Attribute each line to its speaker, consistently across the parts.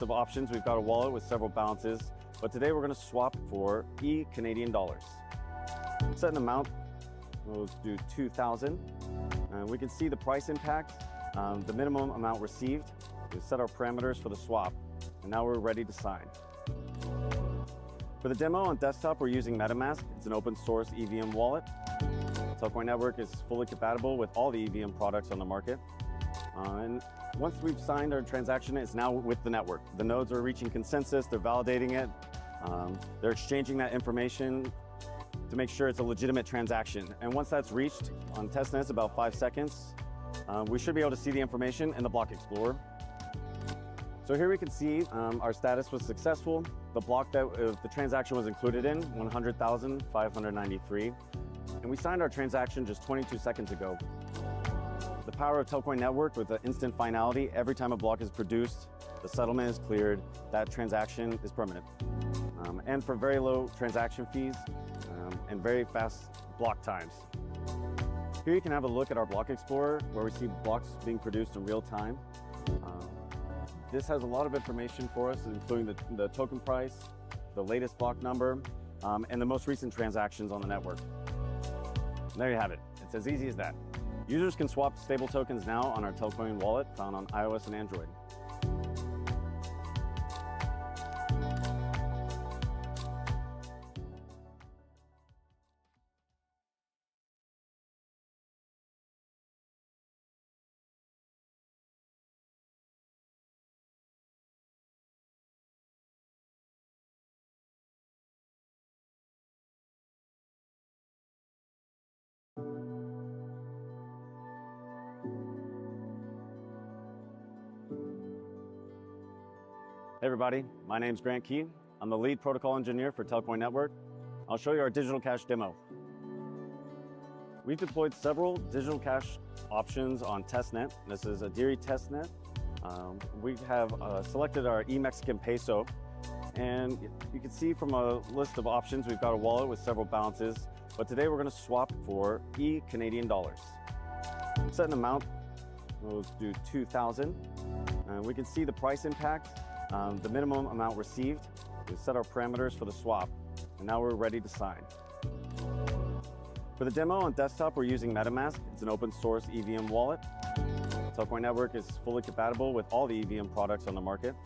Speaker 1: Of options, we've got a wallet with several balances, but today we're going to swap for Canadian dollars. Set an amount, we'll do 2,000, and we can see the price impact, the minimum amount received. We set our parameters for the swap, and now we're ready to sign. For the demo on desktop, we're using MetaMask. It's an open source EVM wallet. Telcoin Network is fully compatible with all the EVM products on the market. And once we've signed our transaction, it's now with the network. The nodes are reaching consensus, they're validating it, they're exchanging that information to make sure it's a legitimate transaction. And once that's reached on testnet, it's about 5 seconds, we should be able to see the information in the block explorer. So here we can see our status was successful. The block that the transaction was included in, 100,593. And we signed our transaction just 22 seconds ago. The power of Telcoin Network with the instant finality, every time a block is produced, the settlement is cleared, that transaction is permanent. And for very low transaction fees and very fast block times. Here you can have a look at our block explorer where we see blocks being produced in real time. This has a lot of information for us, including the token price, the latest block number, and the most recent transactions on the network. And there you have it. It's as easy as that. Users can swap stable tokens now on our Telcoin wallet found on iOS and Android. Hey everybody, my name's Grant Key. I'm the lead protocol engineer for Telcoin Network. I'll show you our digital cash demo. We've deployed several digital cash options on testnet. This is a Diri testnet. We have selected our Mexican peso, and you can see from a list of options, we've got a wallet with several balances, but today we're going to swap for Canadian dollars. Set an amount, we'll do 2,000, and we can see the price impact, the minimum amount received. We set our parameters for the swap, and now we're ready to sign. For the demo on desktop, we're using MetaMask. It's an open source EVM wallet. Telcoin Network is fully compatible with all the EVM products on the market.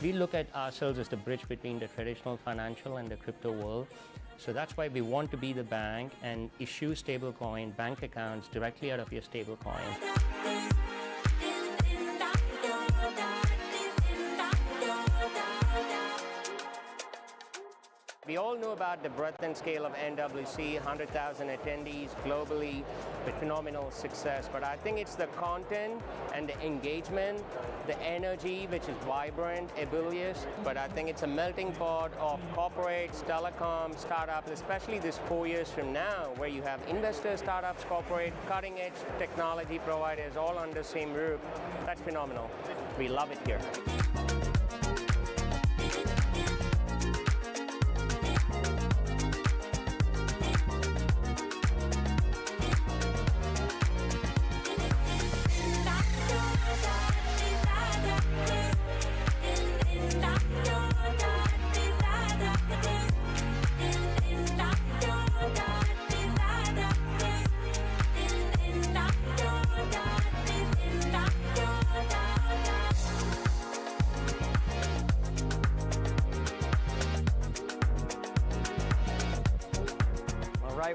Speaker 2: We look at ourselves as the bridge between the traditional financial and the crypto world. So that's why we want to be the bank and issue stablecoin bank accounts directly out of your stablecoin. We all know about the breadth and scale of NWC, 100,000 attendees globally with phenomenal success. But I think it's the content and the engagement, the energy, which is vibrant, ebullient. But I think it's a melting pot of corporates, telecom, startups, especially this 4 years from now, where you have investors, startups, corporate, cutting-edge technology providers all under the same roof. That's phenomenal. We love it here.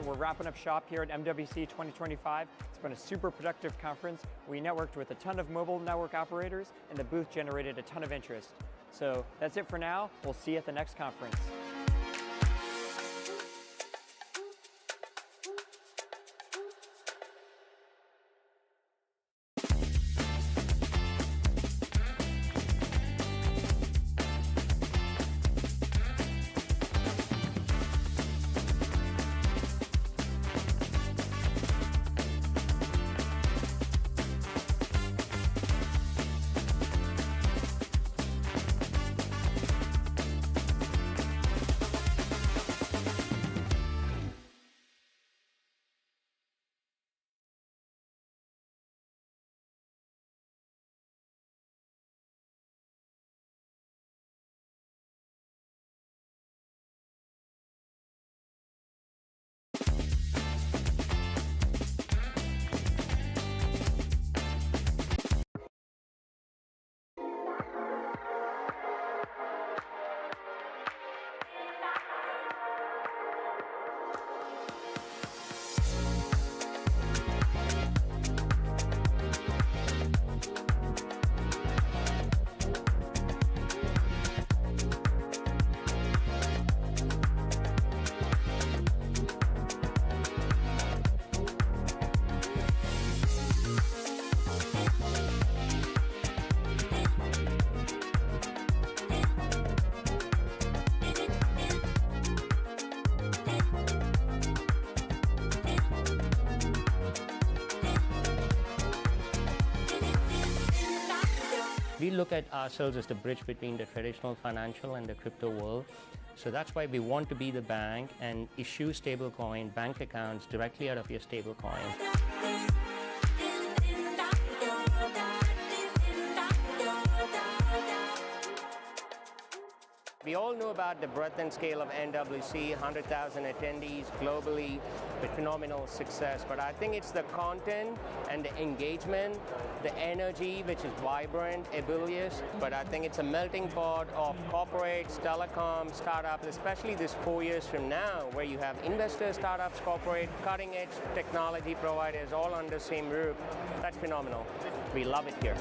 Speaker 3: We're wrapping up shop here at MWC 2025. It's been a super productive conference. We networked with a ton of mobile network operators, and the booth generated a ton of interest. So that's it for now. We'll see you at the next conference.
Speaker 2: We look at ourselves as the bridge between the traditional financial and the crypto world. So that's why we want to be the bank and issue stablecoin bank accounts directly out of your stablecoin. We all know about the breadth and scale of NWC, 100,000 attendees globally with phenomenal success. But I think it's the content and the engagement, the energy, which is vibrant, ebullient. But I think it's a melting pot of corporates, telecom, startups, especially this 4 years from now, where you have investors, startups, corporate, cutting-edge technology providers all under the same roof. That's phenomenal. We love it here.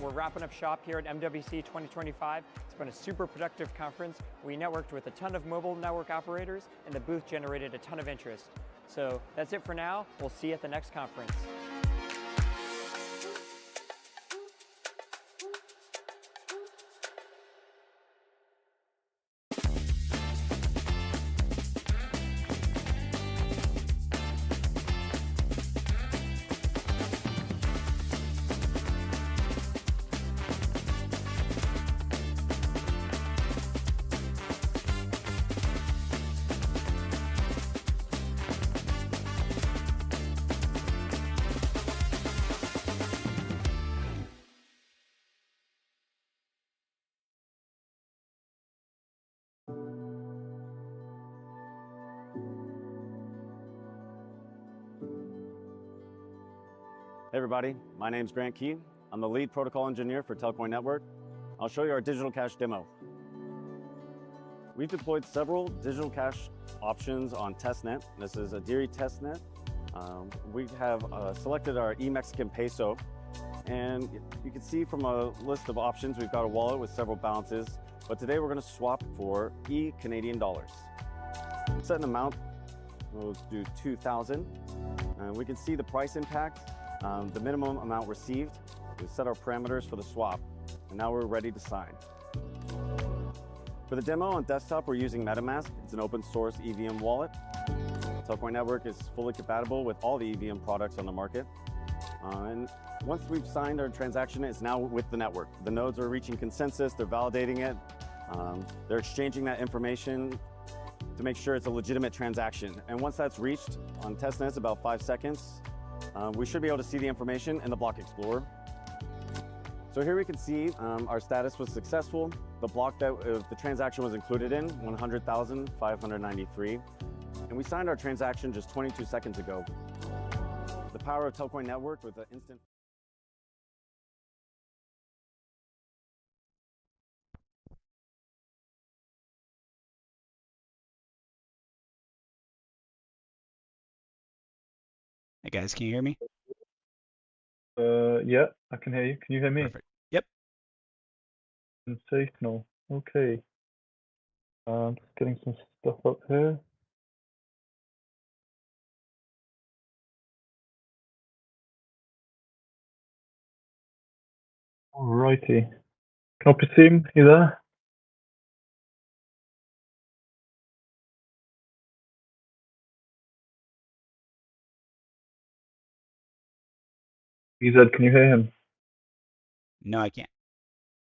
Speaker 3: We're wrapping up shop here at MWC 2025. It's been a super productive conference. We networked with a ton of mobile network operators, and the booth generated a ton of interest. So that's it for now. We'll see you at the next conference.
Speaker 1: Hey everybody, my name's Grant Key. I'm the lead protocol engineer for Telcoin Network. I'll show you our digital cash demo. We've deployed several digital cash options on testnet. This is a Diri testnet. We have selected our e-Mexican peso, and you can see from a list of options, we've got a wallet with several balances, but today we're going to swap for Canadian dollars. Set an amount, we'll do 2,000, and we can see the price impact, the minimum amount received. We set our parameters for the swap, and now we're ready to sign. For the demo on desktop, we're using MetaMask. It's an open source EVM wallet. Telcoin Network is fully compatible with all the EVM products on the market. And once we've signed our transaction, it's now with the network. The nodes are reaching consensus, they're validating it. They're exchanging that information to make sure it's a legitimate transaction. And once that's reached on testnet, about 5 seconds, we should be able to see the information in the block explorer. So here we can see our status was successful. The block that the transaction was included in, 100,593. And we signed our transaction just 22 seconds ago. The power of Telcoin Network with the instant.
Speaker 4: Hey guys, can you hear me?
Speaker 5: Yeah, I can hear you. Can you hear me?
Speaker 4: Perfect. Yep.
Speaker 5: Sensational. Okay. Just getting some stuff up here. Alrighty. Can I presume you there? EZ, can you hear him?
Speaker 4: No, I can't.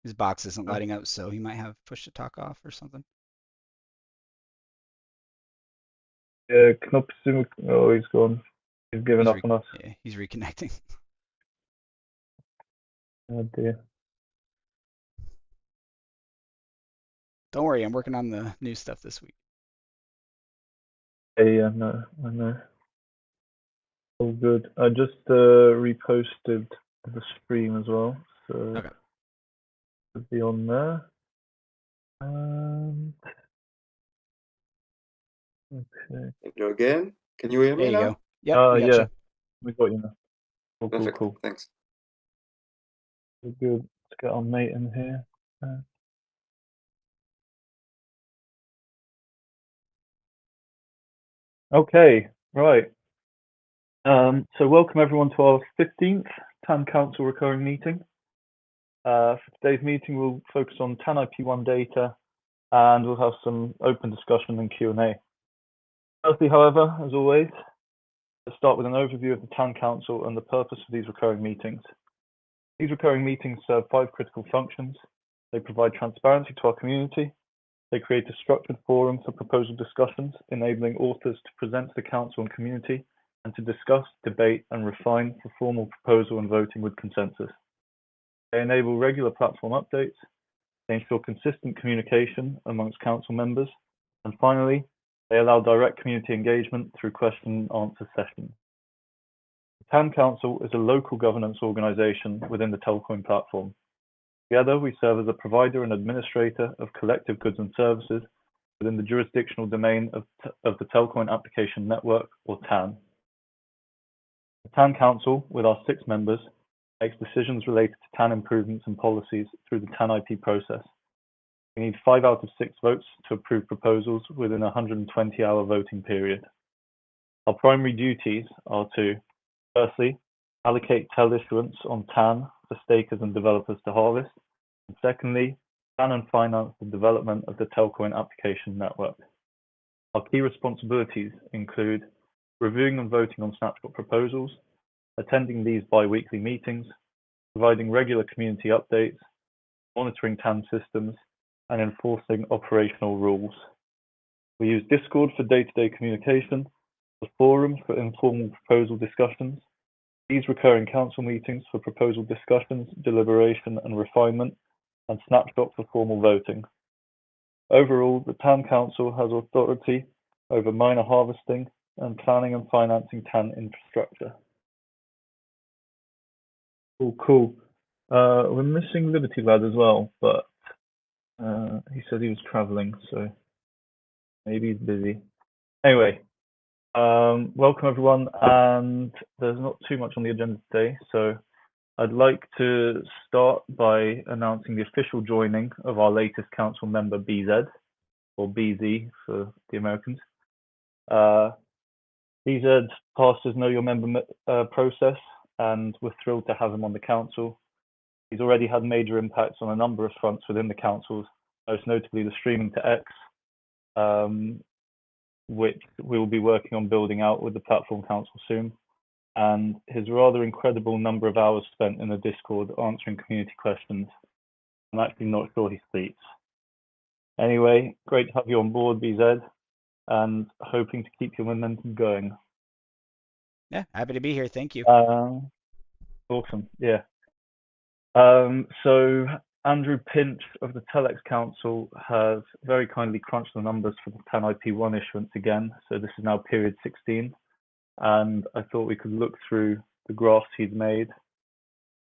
Speaker 4: His box isn't lighting up, so he might have push to talk off or something.
Speaker 5: Yeah, can I presume? Oh, he's gone. He's given up on us.
Speaker 4: Yeah, he's reconnecting.
Speaker 5: Oh dear.
Speaker 4: Don't worry, I'm working on the new stuff this week.
Speaker 5: Hey, I know. All good. I just reposted the stream as well, so
Speaker 4: Okay.
Speaker 5: it'll be on there. Okay.
Speaker 6: Hello again. Can you hear me
Speaker 4: There you
Speaker 6: now?
Speaker 4: go. Yep, we got
Speaker 5: Yeah,
Speaker 4: you.
Speaker 5: we got you now. Cool,
Speaker 6: Perfect.
Speaker 5: cool.
Speaker 6: Thanks.
Speaker 5: Good. Let's get our mate in here. Okay, right. So welcome everyone to our 15th TAN Council recurring meeting. For today's meeting, we'll focus on TAN IP1 data, and we'll have some open discussion and Q&A. Firstly, however, as always, let's start with an overview of the TAN Council and the purpose of these recurring meetings. These recurring meetings serve 5 critical functions. They provide transparency to our community. They create a structured forum for proposal discussions, enabling authors to present to the council and community and to discuss, debate, and refine for formal proposal and voting with consensus. They enable regular platform updates. They ensure consistent communication amongst council members. And finally, they allow direct community engagement through question and answer sessions. The TAN Council is a local governance organization within the Telcoin platform. Together, we serve as a provider and administrator of collective goods and services within the jurisdictional domain of the Telcoin Application Network, or TAN. The TAN Council, with our 6 members, makes decisions related to TAN improvements and policies through the TAN IP process. We need 5 out of 6 votes to approve proposals within a 120-hour voting period. Our primary duties are to, firstly, allocate TEL issuance on TAN for stakers and developers to harvest, and secondly, plan and finance the development of the Telcoin Application Network. Our key responsibilities include reviewing and voting on snapshot proposals, attending these bi-weekly meetings, providing regular community updates, monitoring TAN systems, and enforcing operational rules. We use Discord for day-to-day communication, the forum for informal proposal discussions, these recurring council meetings for proposal discussions, deliberation and refinement, and snapshot for formal voting. Overall, the TAN Council has authority over miner harvesting and planning and financing TAN infrastructure. Cool. We're missing Liberty Lad as well, but he said he was traveling, so maybe he's busy. Anyway, welcome everyone, and there's not too much on the agenda today, so I'd like to start by announcing the official joining of our latest council member, BZ, or BZ for the Americans. BZ passed his Know Your Member process, and we're thrilled to have him on the council. He's already had major impacts on a number of fronts within the councils, most notably the streaming to X, which we will be working on building out with the platform council soon, and his rather incredible number of hours spent in the Discord answering community questions. I'm actually not sure he sleeps. Anyway, great to have you on board, BZ, and hoping to keep your momentum going.
Speaker 4: Yeah, happy to be here. Thank you.
Speaker 5: Awesome. Yeah. So Andrew Pinch of the Telex Council has very kindly crunched the numbers for the TAN IP1 issuance again. So this is now period 16. And I thought we could look through the graphs he's made.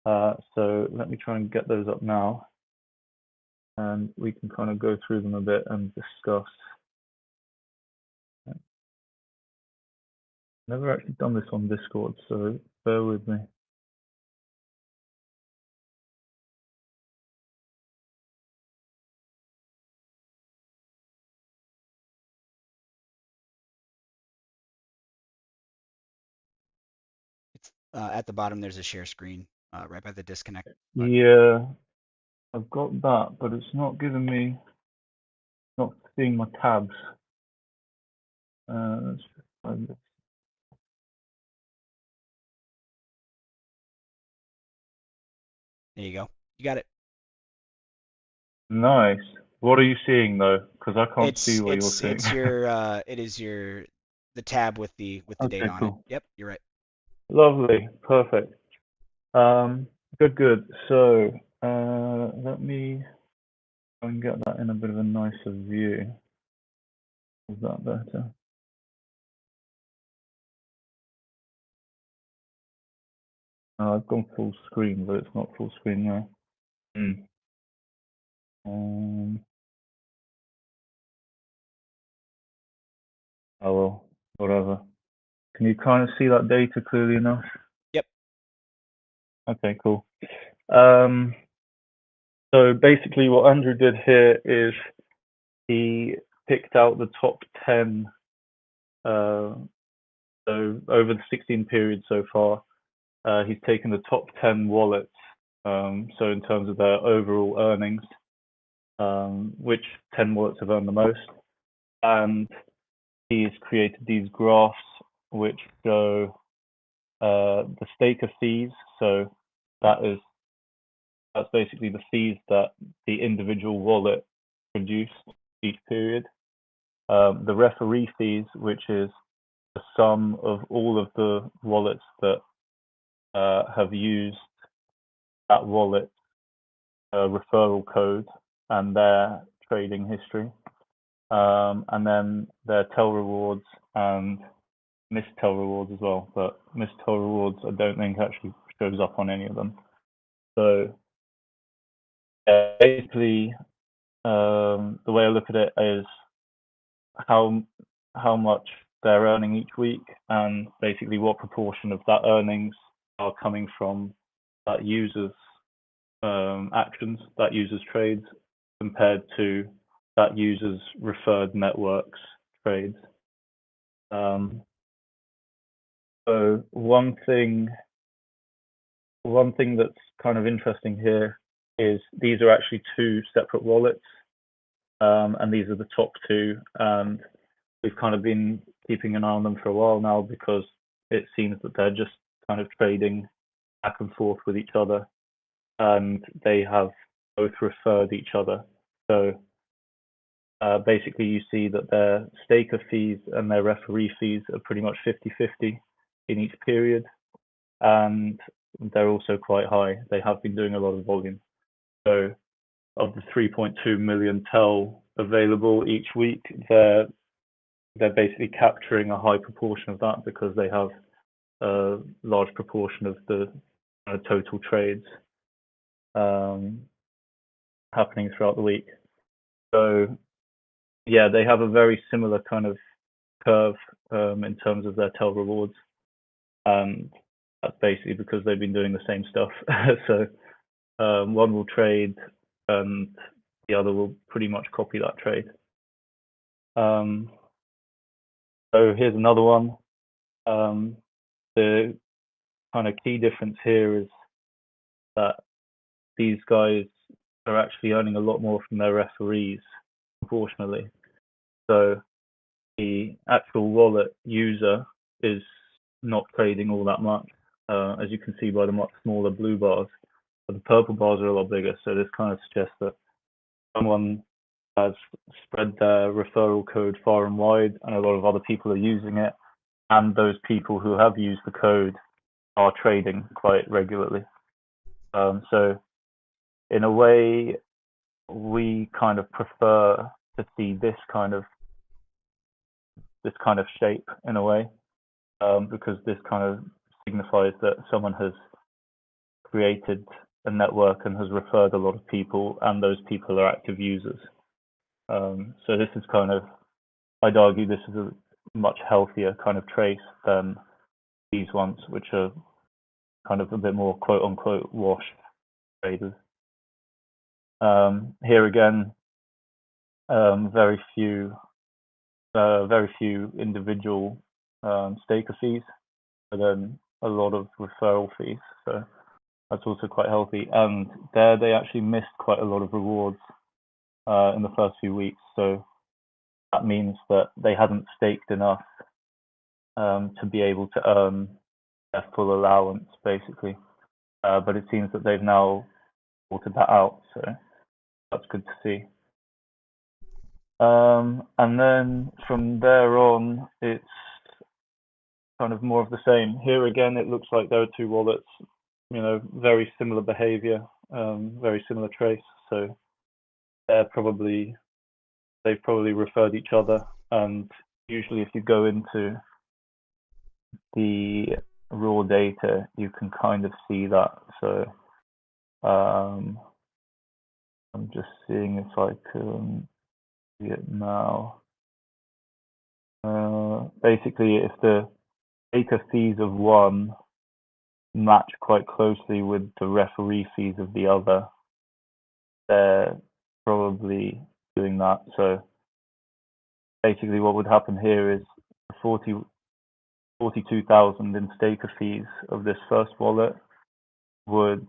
Speaker 5: So let me try and get those up now. And we can kind of go through them a bit and discuss. Never actually done this on Discord, so bear with me.
Speaker 4: It's at the bottom. There's a share screen right by the disconnect button.
Speaker 5: Yeah, I've got that, but it's not giving me, not seeing my tabs. Let's find this.
Speaker 4: There you go. You got it.
Speaker 5: Nice. What are you seeing though? Because I can't see what you're seeing.
Speaker 4: It's your it is the tab with the date on it. Yep, you're right.
Speaker 5: Lovely, perfect. Good. So let me try and get that in a bit of a nicer view. Is that better? I've gone full screen, but it's not full screen now. Oh well, whatever. Can you kind of see that data clearly enough?
Speaker 4: Yep.
Speaker 5: Okay, cool. So basically what Andrew did here is he picked out the top 10, so over the 16 period so far, he's taken the top 10 wallets, so in terms of their overall earnings, which 10 wallets have earned the most, and he's created these graphs which show the staker fees, so that's basically the fees that the individual wallet produced each period. The referee fees, which is the sum of all of the wallets that have used that wallet referral code and their trading history. And then their tell rewards and missed tell rewards as well. But missed tell rewards, I don't think actually shows up on any of them. So basically, the way I look at it is how much they're earning each week, and basically what proportion of that earnings are coming from that user's actions, that user's trades, compared to that user's referred networks trades. So one thing that's kind of interesting here is these are actually two separate wallets, and these are the top two, and we've kind of been keeping an eye on them for a while now because it seems that they're just kind of trading back and forth with each other, and they have both referred each other. So basically you see that their staker fees and their referee fees are pretty much 50-50 in each period, and they're also quite high. They have been doing a lot of volume. So of the 3.2 million tell available each week, they're basically capturing a high proportion of that because they have a large proportion of the total trades happening throughout the week. So yeah, they have a very similar kind of curve in terms of their tell rewards, and that's basically because they've been doing the same stuff. So one will trade and the other will pretty much copy that trade. So here's another one. The kind of key difference here is that these guys are actually earning a lot more from their referees proportionally. So the actual wallet user is not trading all that much, as you can see by the much smaller blue bars. But the purple bars are a lot bigger, so this kind of suggests that someone has spread their referral code far and wide, and a lot of other people are using it, and those people who have used the code are trading quite regularly. So in a way, we kind of prefer to see this kind of shape in a way, because this kind of signifies that someone has created a network and has referred a lot of people, and those people are active users. So this is kind of, I'd argue this is a much healthier kind of trace than these ones, which are kind of a bit more quote unquote wash traders. Here again, very few individual staker fees, but then a lot of referral fees. So that's also quite healthy. And there they actually missed quite a lot of rewards in the first few weeks. So that means that they hadn't staked enough to be able to earn their full allowance, basically. But it seems that they've now sorted that out, so that's good to see. And then from there on, it's kind of more of the same. Here again, it looks like there are two wallets, very similar behavior, very similar trace. So they've probably referred each other. And usually if you go into the raw data, you can kind of see that. So I'm just seeing if I can see it now. Basically, if the staker fees of one match quite closely with the referee fees of the other, they're probably doing that. So basically what would happen here is 42,000 in staker fees of this first wallet would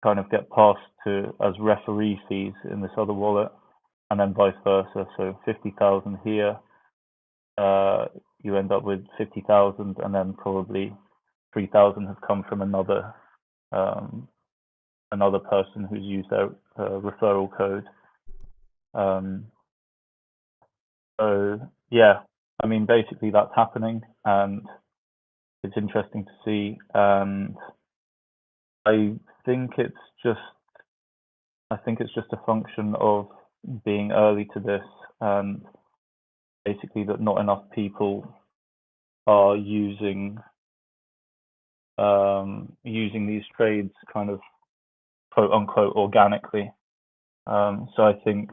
Speaker 5: kind of get passed to as referee fees in this other wallet, and then vice versa. So 50,000 here, you end up with 50,000, and then probably 3,000 have come from another person who's used their referral code. So yeah, I mean, basically that's happening, and it's interesting to see. And I think it's just a function of being early to this, and basically that not enough people are using these trades kind of quote unquote organically. So I think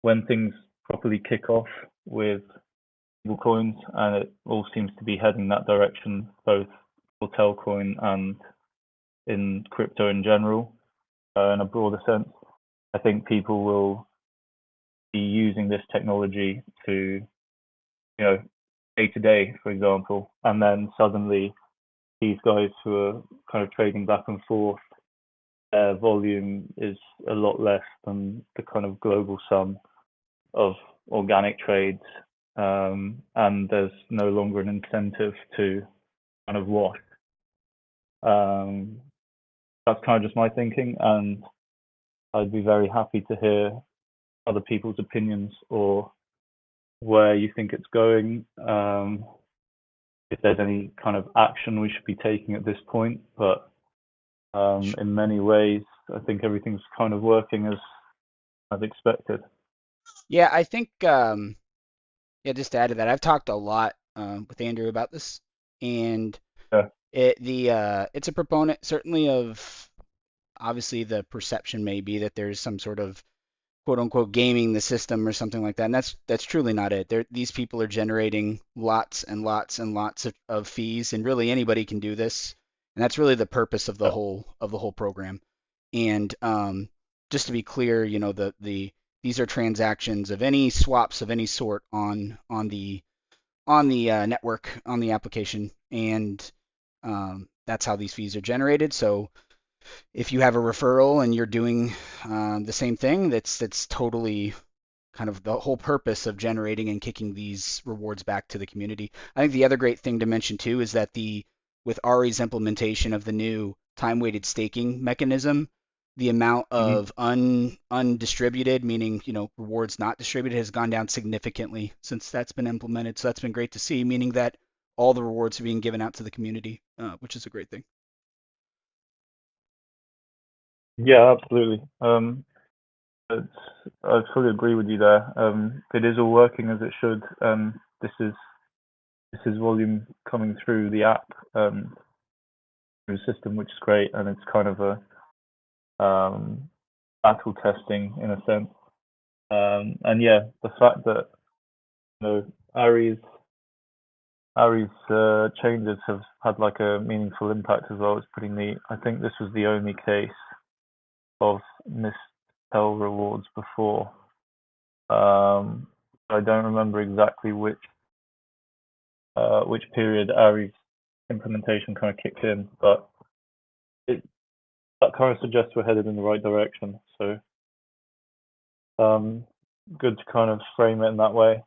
Speaker 5: when things properly kick off with coins, and it all seems to be heading that direction, both for Telcoin and in crypto in general, in a broader sense, I think people will be using this technology to, day to day, for example, and then suddenly these guys who are kind of trading back and forth, their volume is a lot less than the kind of global sum of organic trades, and there's no longer an incentive to kind of wash. That's kind of just my thinking, and I'd be very happy to hear other people's opinions or where you think it's going. If there's any kind of action we should be taking at this point, but in many ways, I think everything's kind of working as expected.
Speaker 4: Yeah, I think just to add to that, I've talked a lot with Andrew about this, and
Speaker 5: Yeah.
Speaker 4: It's a proponent certainly of, obviously the perception may be that there's some sort of quote unquote gaming the system or something like that. And that's truly not it. These people are generating lots and lots and lots of fees, and really anybody can do this. And that's really the purpose of the whole program. And just to be clear, these are transactions of any swaps of any sort on the network, on the application, and that's how these fees are generated. So if you have a referral and you're doing the same thing, that's totally kind of the whole purpose of generating and kicking these rewards back to the community. I think the other great thing to mention too is that with Ari's implementation of the new time-weighted staking mechanism, the amount of undistributed, meaning rewards not distributed, has gone down significantly since that's been implemented. So that's been great to see, meaning that all the rewards are being given out to the community, which is a great thing.
Speaker 5: Yeah, absolutely. I fully agree with you there. It is all working as it should. This is volume coming through the app, through the system, which is great, and it's kind of a battle testing in a sense. And yeah, the fact that Ari's changes have had like a meaningful impact as well is pretty neat. I think this was the only case of mistel rewards before. I don't remember exactly which period Ari's implementation kind of kicked in, but that kind of suggests we're headed in the right direction. So good to kind of frame it in that way.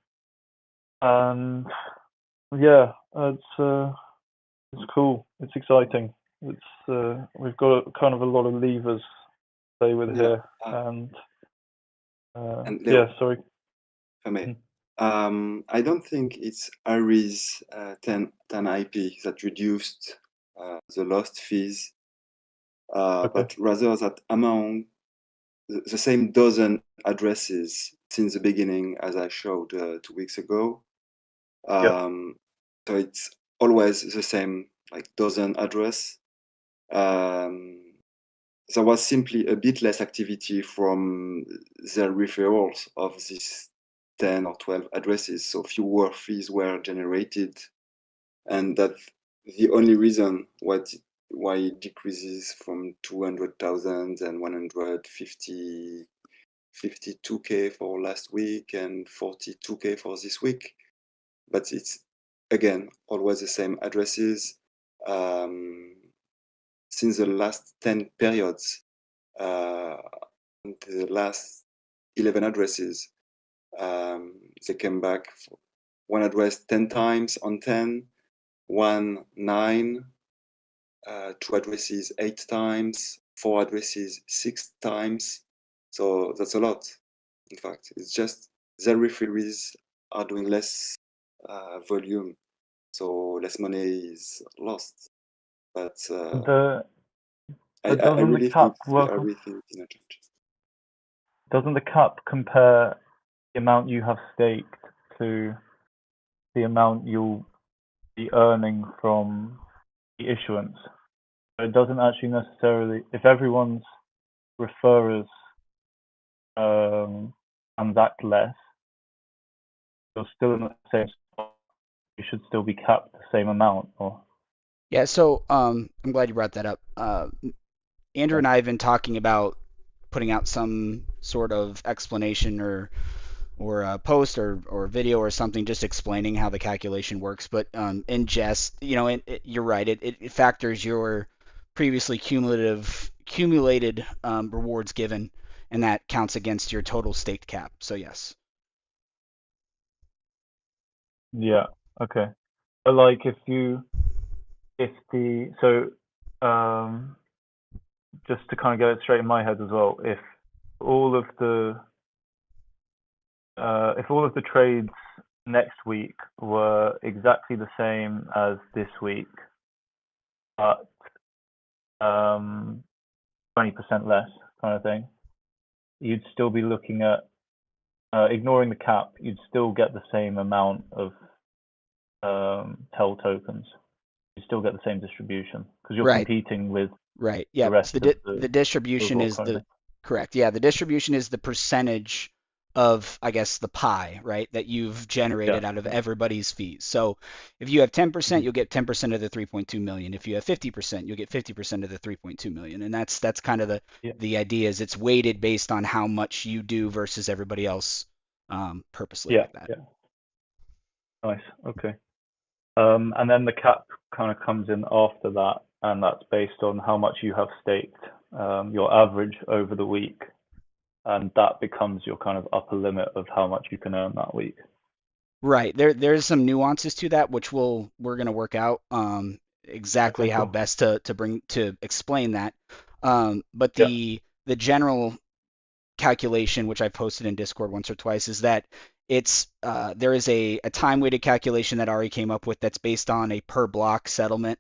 Speaker 5: And yeah, it's cool. It's exciting. We've got kind of a lot of levers to play with here, and
Speaker 6: Leo,
Speaker 5: sorry.
Speaker 6: if I may. I don't think it's Ari's 10 IP that reduced the lost fees, but rather that among the same dozen addresses since the beginning, as I showed 2 weeks ago. So it's always the same, like dozen address. There was simply a bit less activity from the referrals of these 10 or 12 addresses, so fewer fees were generated, and that's the only reason why it decreases from 200,000 and 152K for last week and 42K for this week. But it's, again, always the same addresses. Since the last 10 periods, the last 11 addresses, they came back for one address 10 times on 10, one 9, 2 addresses 8 times, 4 addresses 6 times. So that's a lot. In fact, it's just the referees are doing less volume, so less money is lost. But I really think everything is going to change.
Speaker 5: Doesn't the cap compare the amount you have staked to the amount you'll be earning from the issuance? So it doesn't actually necessarily, if everyone's referrers transact less, you're still in the same spot. You should still be capped the same amount, or?
Speaker 4: Yeah, so I'm glad you brought that up. Andrew and I have been talking about putting out some sort of explanation or a post or video or something just explaining how the calculation works. But in jest, you're right. It factors your previously accumulated rewards given, and that counts against your total staked cap. So yes.
Speaker 5: Yeah. Okay. But like just to kind of get it straight in my head as well, if all of the trades next week were exactly the same as this week, but 20% less kind of thing, you'd still be looking at, ignoring the cap, you'd still get the same amount of TEL tokens. you still get the same distribution because you're
Speaker 4: Right.
Speaker 5: competing with
Speaker 4: Right.
Speaker 5: the
Speaker 4: Yeah.
Speaker 5: rest
Speaker 4: So
Speaker 5: of
Speaker 4: the
Speaker 5: the
Speaker 4: distribution
Speaker 5: overall
Speaker 4: is
Speaker 5: economy.
Speaker 4: correct. Yeah. The distribution is the percentage of, I guess, the pie, right, that you've generated out of everybody's fees. So if you have 10%, you'll get 10% of the 3.2 million. If you have 50%, you'll get 50% of the 3.2 million. And that's kind of the idea is it's weighted based on how much you do versus everybody else, purposely like that.
Speaker 5: Yeah. Nice. Okay. And then the cap kind of comes in after that, and that's based on how much you have staked, your average over the week, and that becomes your kind of upper limit of how much you can earn that week.
Speaker 4: Right. There's some nuances to that which we're gonna work out exactly
Speaker 5: Okay,
Speaker 4: how
Speaker 5: cool.
Speaker 4: best to explain that. But
Speaker 5: Yeah.
Speaker 4: the general calculation, which I posted in Discord once or twice, is that it's there is a time weighted calculation that Ari came up with that's based on a per block settlement.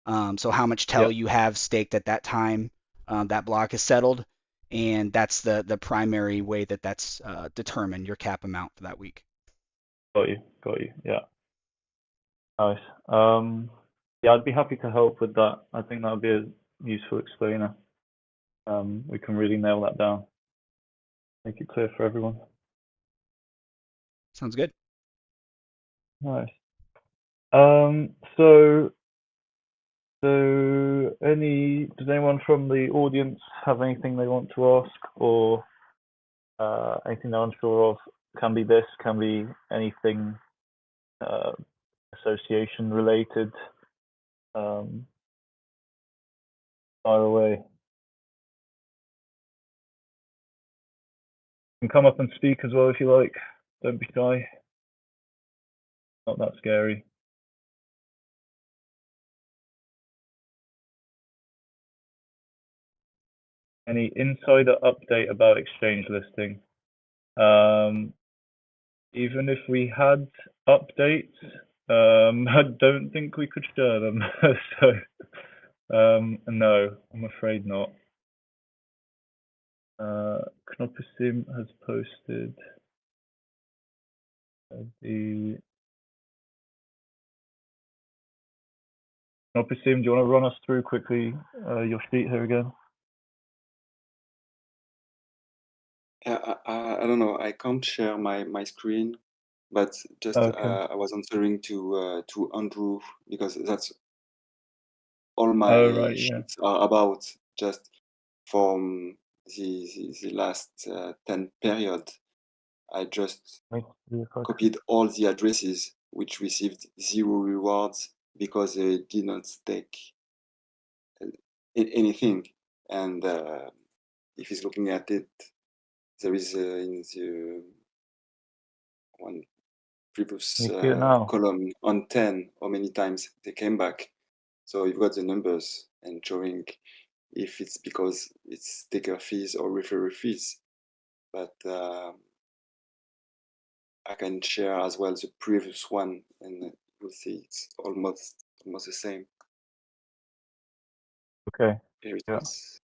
Speaker 4: So how much TEL you have staked at that time that block is settled, and that's the primary way that that's determined your cap amount for that week.
Speaker 5: Got you. Yeah. Nice. Yeah, I'd be happy to help with that. I think that would be a useful explainer. We can really nail that down, make it clear for everyone.
Speaker 4: Sounds good.
Speaker 5: Nice. So does anyone from the audience have anything they want to ask, or anything they're unsure of? Can be this, can be anything association related. Fire away. You can come up and speak as well if you like. Don't be shy. Not that scary. Any insider update about exchange listing? Even if we had updates, I don't think we could share them. So, no, I'm afraid not. Knoppessim has posted the. Knoppessim, do you want to run us through quickly your sheet here again?
Speaker 6: Yeah, I don't know. I can't share my screen, but just
Speaker 5: Okay.
Speaker 6: I was answering to Andrew because that's all my
Speaker 5: Oh, right, yeah.
Speaker 6: sheets are about. Just from the last 10 period, I just
Speaker 5: Wait, see if I can-
Speaker 6: copied all the addresses which received 0 rewards because they did not stake anything. And if he's looking at it, there is in the one previous
Speaker 5: Can you see it now?
Speaker 6: column on 10 how many times they came back. So you've got the numbers and showing if it's because it's taker fees or referral fees. But I can share as well the previous one, and you'll see it's almost the same.
Speaker 5: Okay.
Speaker 6: Here it
Speaker 5: Yeah.
Speaker 6: is.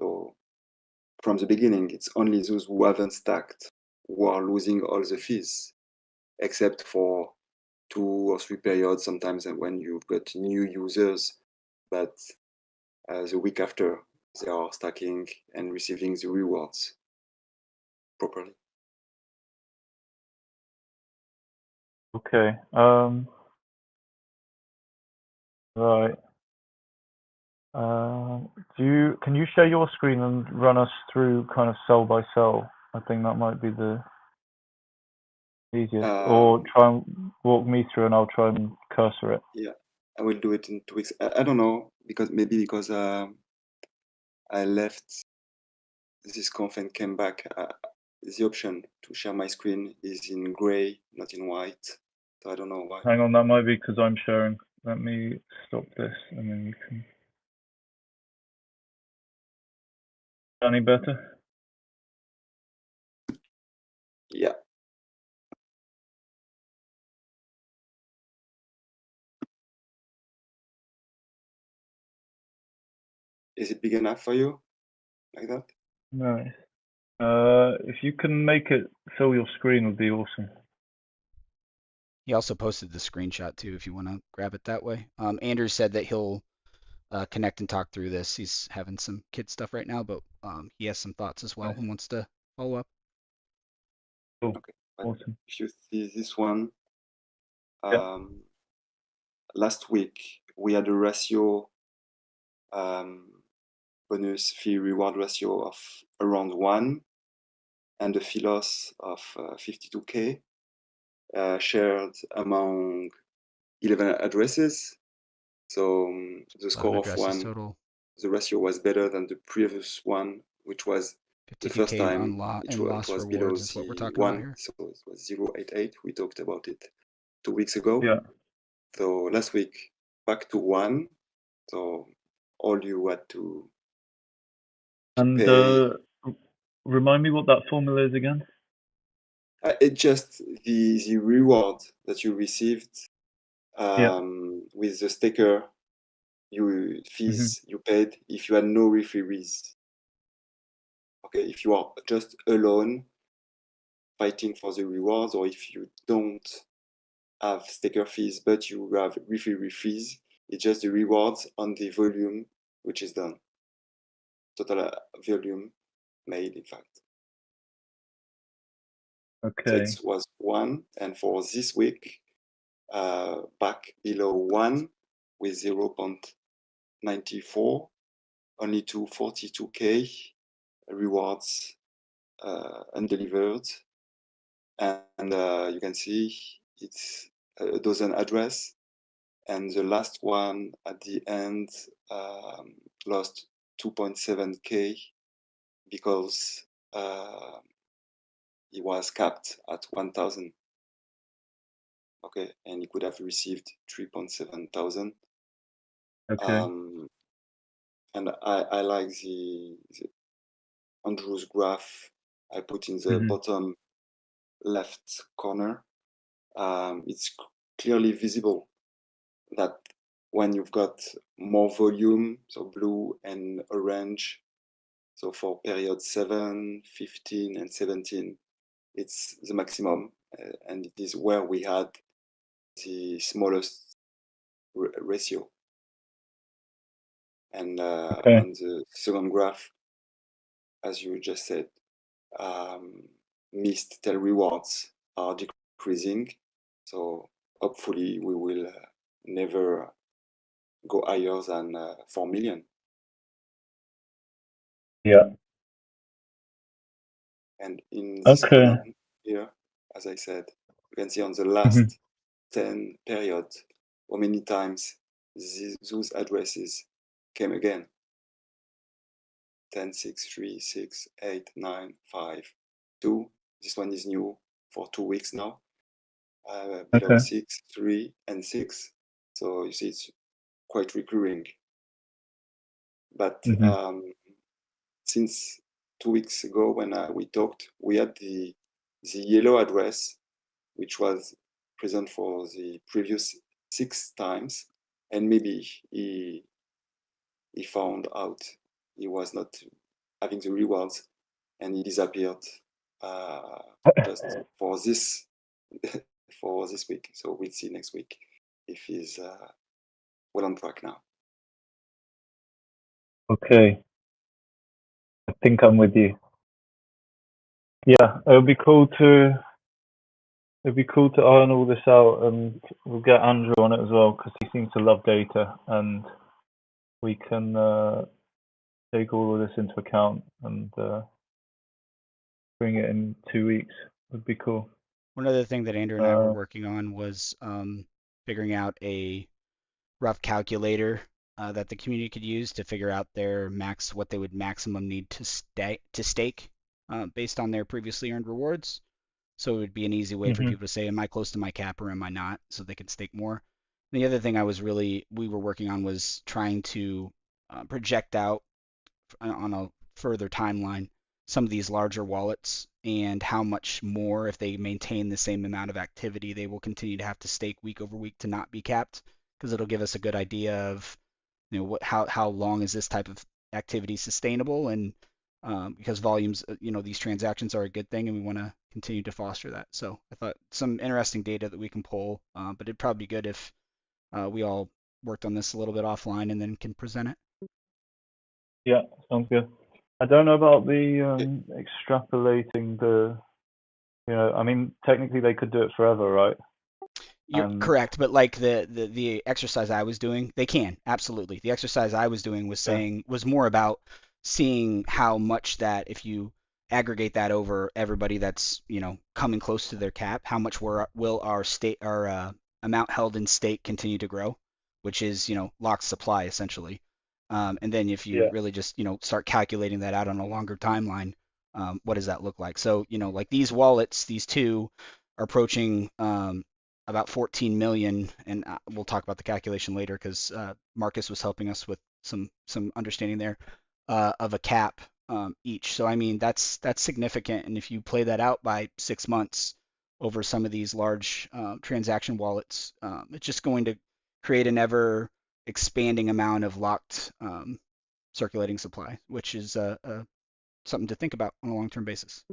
Speaker 6: So from the beginning, it's only those who haven't stacked who are losing all the fees, except for 2 or 3 periods sometimes when you've got new users, but the week after they are stacking and receiving the rewards properly.
Speaker 5: Okay. Right. Can you share your screen and run us through kind of cell by cell? I think that might be the easiest. Or try and walk me through and I'll try and cursor it.
Speaker 6: Yeah, I will do it in 2 weeks. I don't know, because I left this conf and came back. The option to share my screen is in gray, not in white. So I don't know why.
Speaker 5: Hang on, that might be because I'm sharing. Let me stop this and then you can. Any better?
Speaker 6: Yeah. Is it big enough for you? Like that?
Speaker 5: Nice. If you can make it so your screen would be awesome.
Speaker 4: He also posted the screenshot too, if you want to grab it that way. Andrew said that he'll connect and talk through this. He's having some kid stuff right now, but he has some thoughts as well
Speaker 5: Nice.
Speaker 4: and wants to follow up.
Speaker 5: Cool.
Speaker 6: Okay. But
Speaker 5: Awesome.
Speaker 6: if you see this one,
Speaker 5: Yeah.
Speaker 6: last week we had a ratio, bonus fee reward ratio of around 1 and a fee loss of 52K shared among 11 addresses. So the
Speaker 4: 11
Speaker 6: score of
Speaker 4: addresses
Speaker 6: 1,
Speaker 4: total.
Speaker 6: the ratio was better than the previous one, which was the first
Speaker 4: 52K
Speaker 6: time
Speaker 4: in
Speaker 6: it
Speaker 4: lost
Speaker 6: was below
Speaker 4: rewards is what we're
Speaker 6: the
Speaker 4: talking about
Speaker 6: 1,
Speaker 4: here.
Speaker 6: so it was 0.88. We talked about it 2 weeks ago.
Speaker 5: Yeah.
Speaker 6: So last week, back to 1. So all you had to
Speaker 5: And
Speaker 6: pay.
Speaker 5: remind me what that formula is again.
Speaker 6: It's just the reward that you received with the sticker fees you paid if you had no referees. Okay, if you are just alone fighting for the rewards, or if you don't have sticker fees but you have referee fees, it's just the rewards on the volume which is done. Total volume made, in fact.
Speaker 5: Okay.
Speaker 6: So it was 1, and for this week, back below 1 with 0.94, only to 42K rewards undelivered. And you can see it's a dozen address, and the last one at the end lost 2.7K because he was capped at 1,000. Okay, and he could have received 3.7 thousand.
Speaker 5: Okay.
Speaker 6: And I like the Andrew's graph I put in the bottom left corner. It's clearly visible that when you've got more volume, so blue and orange, so for period 7, 15, and 17, it's the maximum, and it is where we had the smallest ratio. And on the second graph, as you just said, missed tail rewards are decreasing. So hopefully we will never go higher than 4 million.
Speaker 5: Yeah.
Speaker 6: And in this column here, as I said, you can see on the last 10 periods how many times those addresses came again. 10, 6, 3, 6, 8, 9, 5, 2. This one is new for 2 weeks now. Below 6, 3, and 6. So you see it's quite recurring. But since 2 weeks ago when we talked, we had the yellow address, which was present for the previous 6 times, and maybe he found out he was not having the rewards, and he disappeared just for this for this week. So we'll see next week if he's well on track now.
Speaker 5: Okay. I think I'm with you. Yeah, it'll be cool to iron all this out, and we'll get Andrew on it as well because he seems to love data, and we can take all of this into account and bring it in 2 weeks. Would be cool.
Speaker 4: One other thing that Andrew and I were working on was figuring out a rough calculator that the community could use to figure out what they would maximum need to stake based on their previously earned rewards. So it would be an easy way for people to say, am I close to my cap or am I not? So they could stake more. And the other thing we were working on was trying to project out on a further timeline some of these larger wallets and how much more, if they maintain the same amount of activity, they will continue to have to stake week over week to not be capped, because it'll give us a good idea of how long is this type of activity sustainable, and because volumes, these transactions are a good thing, and we want to continue to foster that. So I thought some interesting data that we can pull, but it'd probably be good if we all worked on this a little bit offline and then can present it.
Speaker 5: Yeah, sounds good. I don't know about the extrapolating the, I mean, technically they could do it forever, right?
Speaker 4: You're correct, but like the exercise I was doing, they can absolutely. The exercise I was doing was was more about seeing how much that if you aggregate that over everybody that's coming close to their cap, how much will our amount held in stake continue to grow, which is locked supply essentially. And then if you really just start calculating that out on a longer timeline, what does that look like? So like these wallets, these two are approaching about 14 million, and we'll talk about the calculation later because Marcus was helping us with some understanding there of a cap each. So I mean that's significant, and if you play that out by 6 months over some of these large transaction wallets, it's just going to create an ever expanding amount of locked circulating supply, which is something to think about on a long-term basis.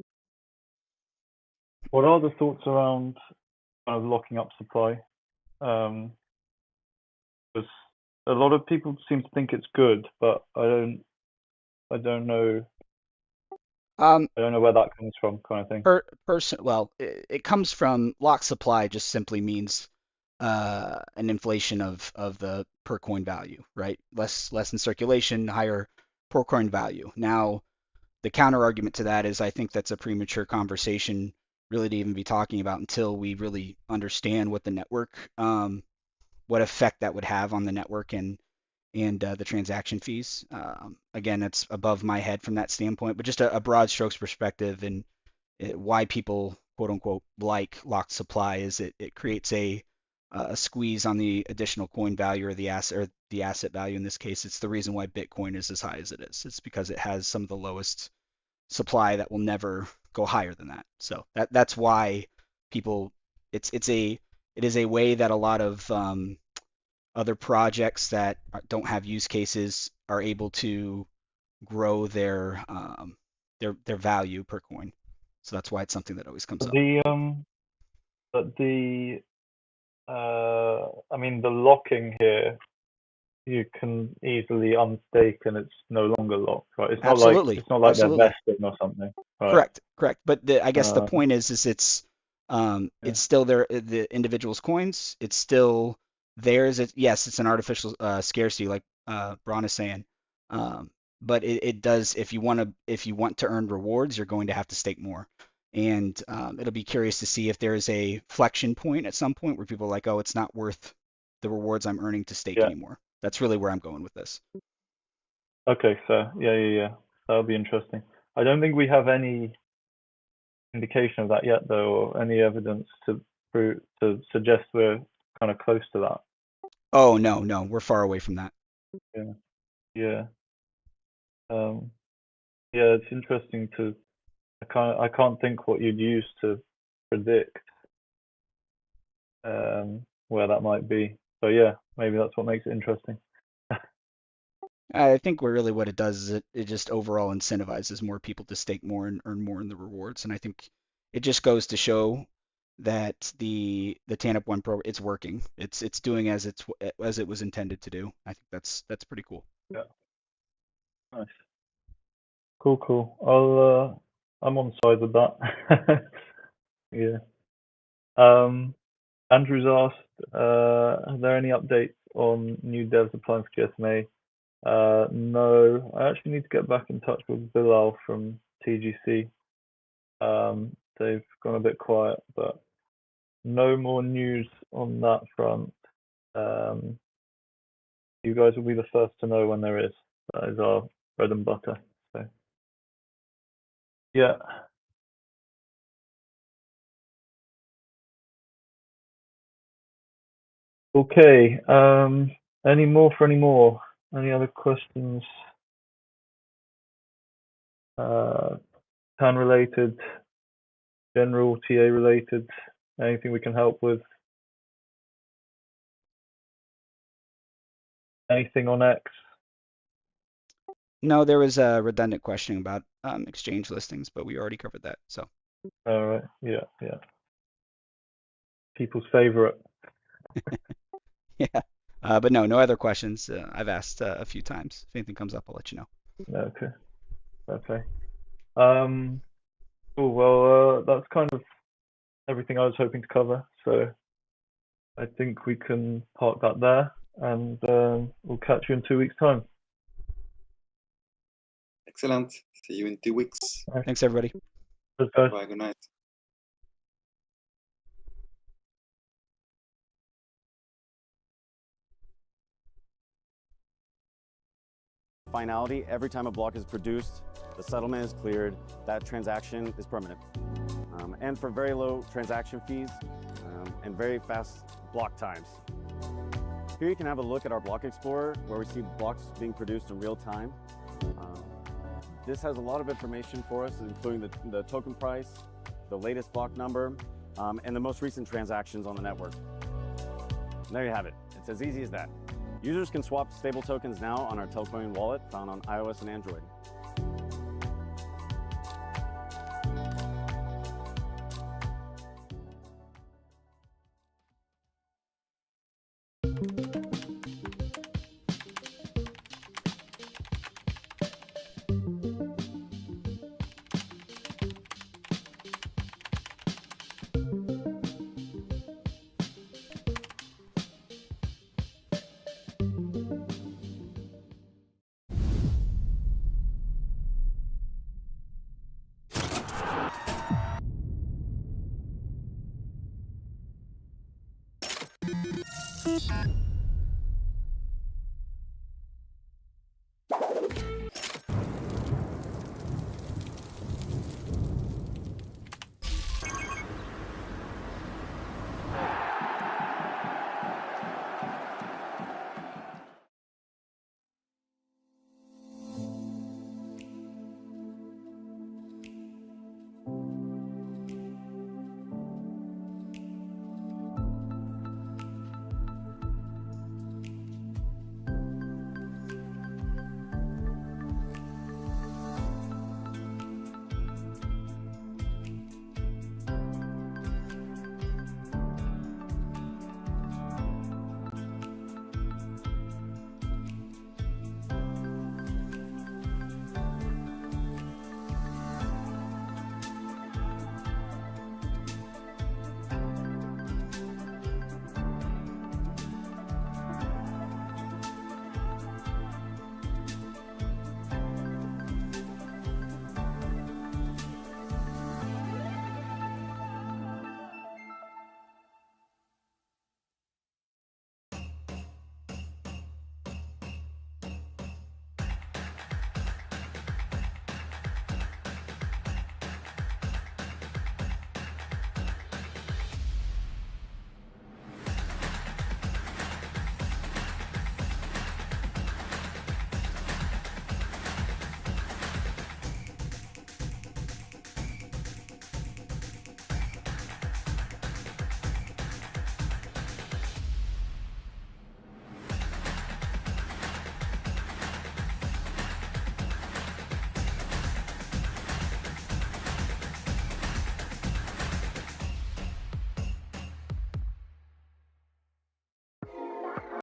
Speaker 5: What are the thoughts around kind of locking up supply? Because a lot of people seem to think it's good, but I don't know. I don't know where that comes from, kind of thing.
Speaker 4: Well, it comes from locked supply. Just simply means an inflation of the per coin value, right? Less in circulation, higher per coin value. Now, the counter argument to that is I think that's a premature conversation really to even be talking about until we really understand what the network, what effect that would have on the network and the transaction fees. Again, that's above my head from that standpoint, but just a broad strokes perspective and why people quote unquote like locked supply is it creates a squeeze on the additional coin value or the asset value. In this case, it's the reason why Bitcoin is as high as it is. It's because it has some of the lowest supply that will never go higher than that. So that's why people it is a way that a lot of other projects that don't have use cases are able to grow their value per coin. So that's why it's something that always comes up.
Speaker 5: I mean, the locking here, you can easily unstake and it's no longer locked, right? It's not
Speaker 4: Absolutely.
Speaker 5: like they're
Speaker 4: Absolutely.
Speaker 5: vesting or something. Right?
Speaker 4: Correct. But I guess the point is it's still the individual's coins. It's still theirs. Yes, it's an artificial scarcity, like Braun is saying. But it does if you want to earn rewards, you're going to have to stake more. And it'll be curious to see if there's a flexion point at some point where people are like, oh, it's not worth the rewards I'm earning to stake anymore. That's really where I'm going with this.
Speaker 5: Okay, so yeah. That'll be interesting. I don't think we have any indication of that yet, though, or any evidence to suggest we're kind of close to that.
Speaker 4: Oh no, we're far away from that.
Speaker 5: Yeah. It's interesting to. I can't think what you'd use to predict where that might be. So yeah, maybe that's what makes it interesting.
Speaker 4: I think what it does is it just overall incentivizes more people to stake more and earn more in the rewards. And I think it just goes to show that the TANP one program it's working. It's doing as it was intended to do. I think that's pretty cool.
Speaker 5: Yeah. Nice. Cool. I'm on side with that. Yeah. Andrew's asked, are there any updates on new devs applying for GSMA? No, I actually need to get back in touch with Bilal from TGC. They've gone a bit quiet, but no more news on that front. You guys will be the first to know when there is. That is our bread and butter. So, yeah. Okay. Any more? Any other questions? TAN related, general TA related, anything we can help with? Anything on X?
Speaker 4: No, there was a redundant question about exchange listings, but we already covered that. So
Speaker 5: All right. Yeah. Yeah. People's favorite.
Speaker 4: yeah, but no other questions. I've asked a few times. If anything comes up, I'll let you know.
Speaker 5: Okay. Okay. Cool. Well, that's kind of everything I was hoping to cover. So I think we can park that there, and we'll catch you in 2 weeks' time.
Speaker 6: Excellent. See you in 2 weeks.
Speaker 4: Thanks, everybody.
Speaker 5: Cheers, guys.
Speaker 6: Bye. Good night.
Speaker 1: Finality, every time a block is produced, the settlement is cleared, that transaction is permanent. And for very low transaction fees and very fast block times. Here you can have a look at our Block Explorer where we see blocks being produced in real time. This has a lot of information for us, including the token price, the latest block number, and the most recent transactions on the network. And there you have it. It's as easy as that. Users can swap stable tokens now on our Telcoin wallet found on iOS and Android.